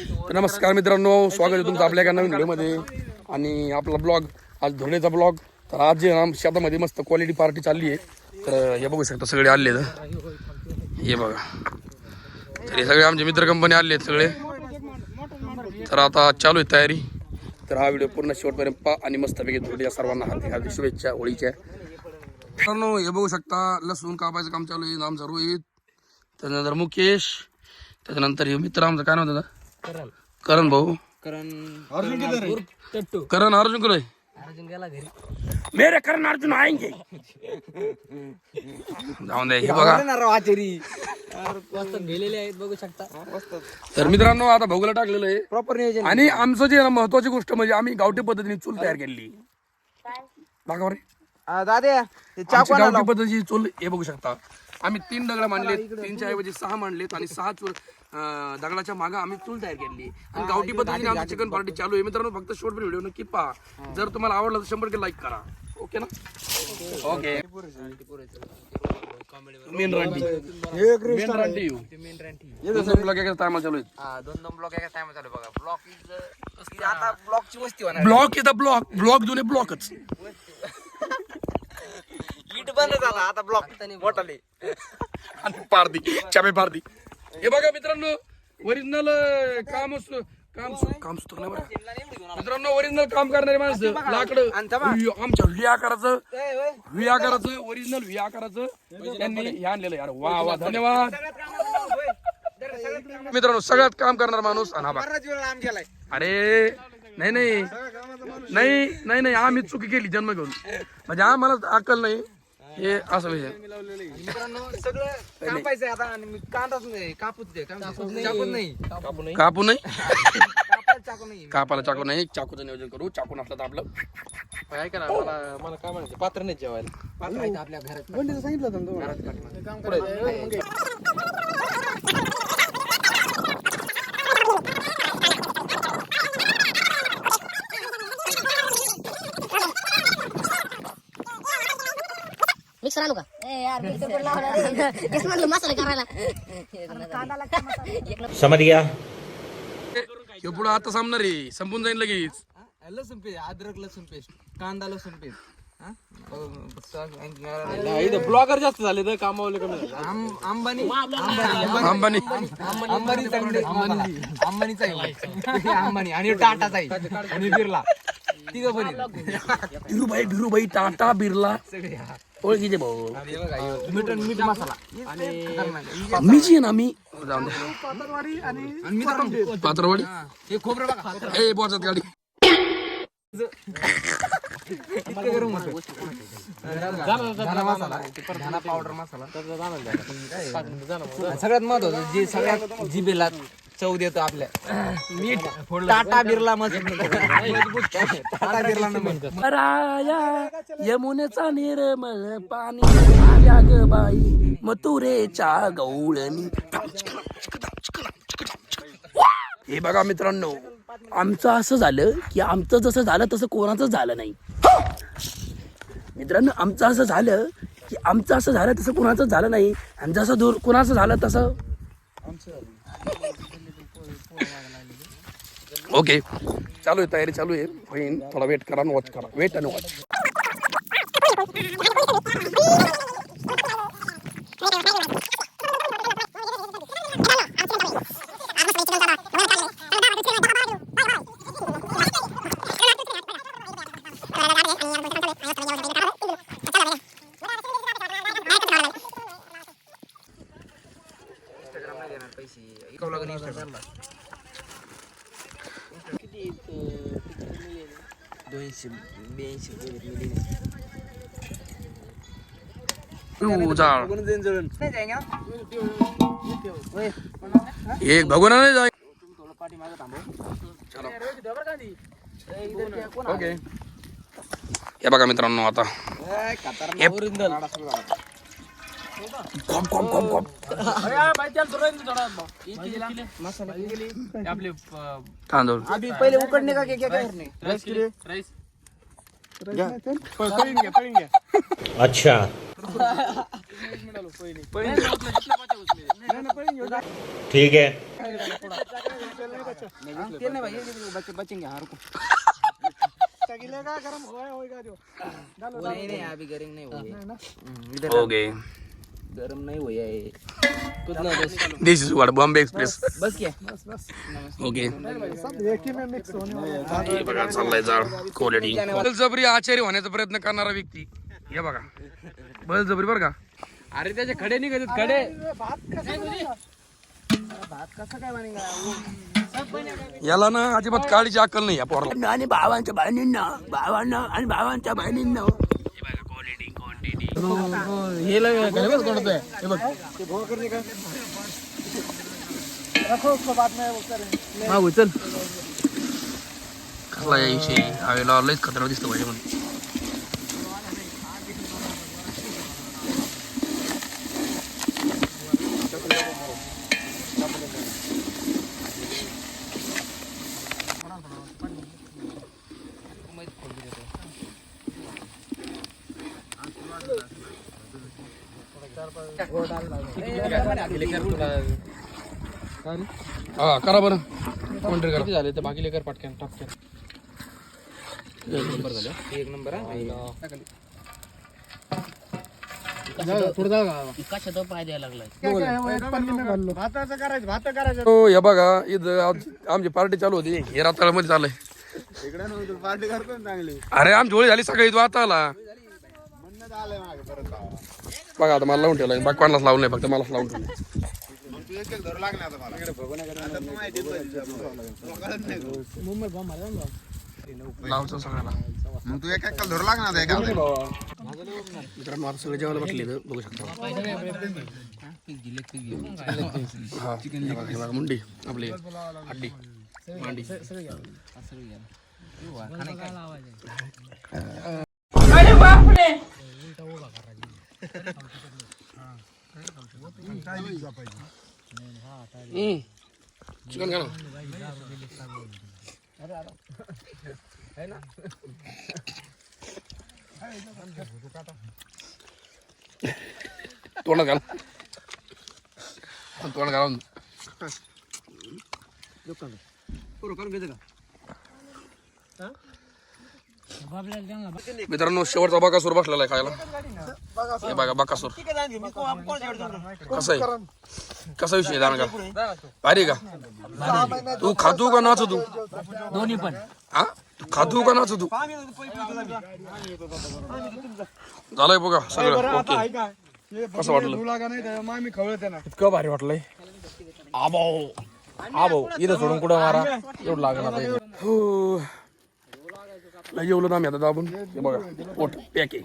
तर नमस्कार मित्रांनो, स्वागत आहे तुमचं आपल्या एका नवीन व्हिडिओमध्ये. आणि आपला ब्लॉग आज धुळेचा ब्लॉग. तर आज जे शेतामध्ये मस्त क्वालिटी पार्टी चालली आहे. तर हे बघू शकता सगळे आले हे बघा. तर हे सगळे आमचे मित्र कंपनी आले आहेत सगळे. तर आता चालू आहे तयारी. तर हा व्हिडिओ पूर्ण शेवटपर्यंत पहा आणि मस्तपैकी धुळेच्या सर्वांना हार्दिक शुभेच्छा होळीच्या. मित्रांनो हे बघू शकता लसूण कापायचं काम चालू आहे. आमचा रोहित, त्याच्यानंतर मुकेश, त्याच्यानंतर हे मित्र आमचं काय नाव होतं, करण भाऊ, करण अर्जुन कुठे गेला घरी. मेरे करण अर्जुन आएंगे. जाऊन दे. हे बघा बघू शकता. तर मित्रांनो आता भोगला टाकलेलं आहे प्रॉपर नियोजन. आणि आमचं जे महत्वाची गोष्ट म्हणजे आम्ही गावठी पद्धतीने चूल तयार केली. बघा रे दादा गावठी पद्धतीची चूल हे बघू शकता. आम्ही 3 दगड मांडले, 3च्या ऐवजी 6 मांडलेत आणि 6 दगडाच्या मागे आम्ही चूल तयार केली. आणि गावठी पद्धतीने आमची चिकन पार्टी चालू आहे. मित्रांनो फक्त शॉर्ट व्हिडिओ नक्की पहा. जर तुम्हाला आवडला तर 100% लाईक करा. ओके ना? ओके. मेन रांटी दोन ब्लॉग एका टायमा चालू आहेत. दोन ब्लॉक एका टाइम चालू बघा. ब्लॉक इज आता ब्लॉकची वस्ती होणार. Block is the block. Block जुने ब्लॉकच. ईट बंद झाला आता ब्लॉक मोठाले आणि पारदी चाबे पारदी. हे बघा मित्रांनो ओरिजिनल काम सुचतो नाही बघा मित्रांनो. ओरिजिनल काम करणारे माणसं लाकडं आमच्या व्ही आकाराचं ओरिजिनल व्ही आकाराचं त्यांनी हे आणलेलं यार. वा वा धन्यवाद मित्रांनो. सगळ्यात काम करणारा माणूस. अरे नाही नाही नाही नाही नाही आम्ही चुकी केली जन्म घेऊन. म्हणजे आम्हाला अक्कल नाही हे असं विषय. मित्रांनो सगळं कापायचंय आता. आणि कांदाच नाही कापूच दे. चाकू नाही कापू नाही चाकू नाही. कापाला चाकू नाही. चाकूचं नियोजन करू. चाकू नसलं तर आपलं काय करा. मला काय म्हणायचं पात्र नाही जेवायला. पात्र आहे आपल्या घरात सांगितलं मिक्सर आणू का? यार मिक्सर लावला मसाला करायला. समझ गया. हे पुढं आता सामणार आहे. संपून जाईल लगेच. लसूण पेस्ट, अद्रक लसूण पेस्ट, कांदा लसूण पेस्ट. ब्लॉगर जास्त झाले तर कामावले कमी झाले. अंबानी अंबानीचा आहे. अंबानी आणि टाटाचा आहे आणि बिर्ला. तिघ पण बिरूबाई टाटा बिर्ला ओळखीचे भाऊ. मीठ मसाला मी जी ना मी आणि पात्रवाडी हे खोबरं बघा. ए बोचात गाडी गरम होतं. धना मसाला, धना पावडर मसाला. सगळ्यात महत्वाचं जे सगळ्यात जिभेला चव देतो आपल्या मीठ. टाटा बिर्ला टाटा बिर्ला म्हणतात. राया यमुनेचा निर्मळ पाणी आल्या ग बाई मथुरेच्या गवळणी. हे बघा मित्रांनो आमचं असं झालं की आमचं जसं झालं तसं कोणाचं झालं नाही. मित्रांनो आमचं असं झालं की आमचं असं झालं तसं कोणाचं झालं नाही. आणि जसं दूर कोणाचं झालं तसं ओके. चालू आहे तयारी चालू आहे. होईन थोडा वेट करा आणि वॉच करा. वेट आणि वॉच. एक भगवान नाही जाय. ओके. हे बघा मित्रांनो आता तांदूळ पहिले उकडणे का अच्छा. ठीक है तेल नहीं भाई बचेंगे हाँ रुको नहीं अभी गर्म नहीं हुई हो गए गर्म नहीं हुई है दिस इज व्हाट बॉम्बे एक्सप्रेस बस क्या ओके हे बघा चाललाय जाळ क्वालिटी बळजबरी आचार्य होण्याचा प्रयत्न करणारा व्यक्ती हे बघा बळजबरी बरं का अरे त्याचे खडे निघत खडे याला ना अजिबात काळीची अक्कल नाही या पोराला आणि भावांच्या बहिणींना भावांना आणि भावांच्या बहिणींना हे कोणतंय हे बघ हा उचल कसला याविषयी हवेला लयच खतरा दिसतो पाहिजे म्हणून हा करा बरं कोणतरी करा झाले तर बाकी लेकर पटकन टपक्यात एक नंबर कशाचा पाय द्यायला लागलाय हो हे बघा इथं आज आमची पार्टी चालू होती हे रात्रामध्ये चाललंय अरे आमची होळी झाली सकाळी तू आता आला बघा आता मला लावून ठेवलं बाकी कोणालाच लावून नाही फक्त मलाच लावून ठेवलं लावचं सगळ्याला मग तू एक धरू लागणार आहे का मित्रांनो आता सगळे जेवायला बसले बघू शकता हा हे बघा मुंडी आपली हड्डी मांडी चिकन घ्या ना तोंडात घाल तोंड घालून मित्रांनो शेवटचा बकासूर बसलेला आहे खायला हे बघा बकासूर कसा आहे कसा विषय जाण का भारी का तू खातू का नाचू तू दोन्ही पण हा तू खातू का नाचू तू झालंय बघा सगळं ओके कसं वाटलं इतकं भारी वाटलंय आबाओ आबाओ इथं सोडून कुठं मारा एवढं लागणार हो लय जेवलो ना आम्ही आता दाबून हे बघा पोट पॅक आहे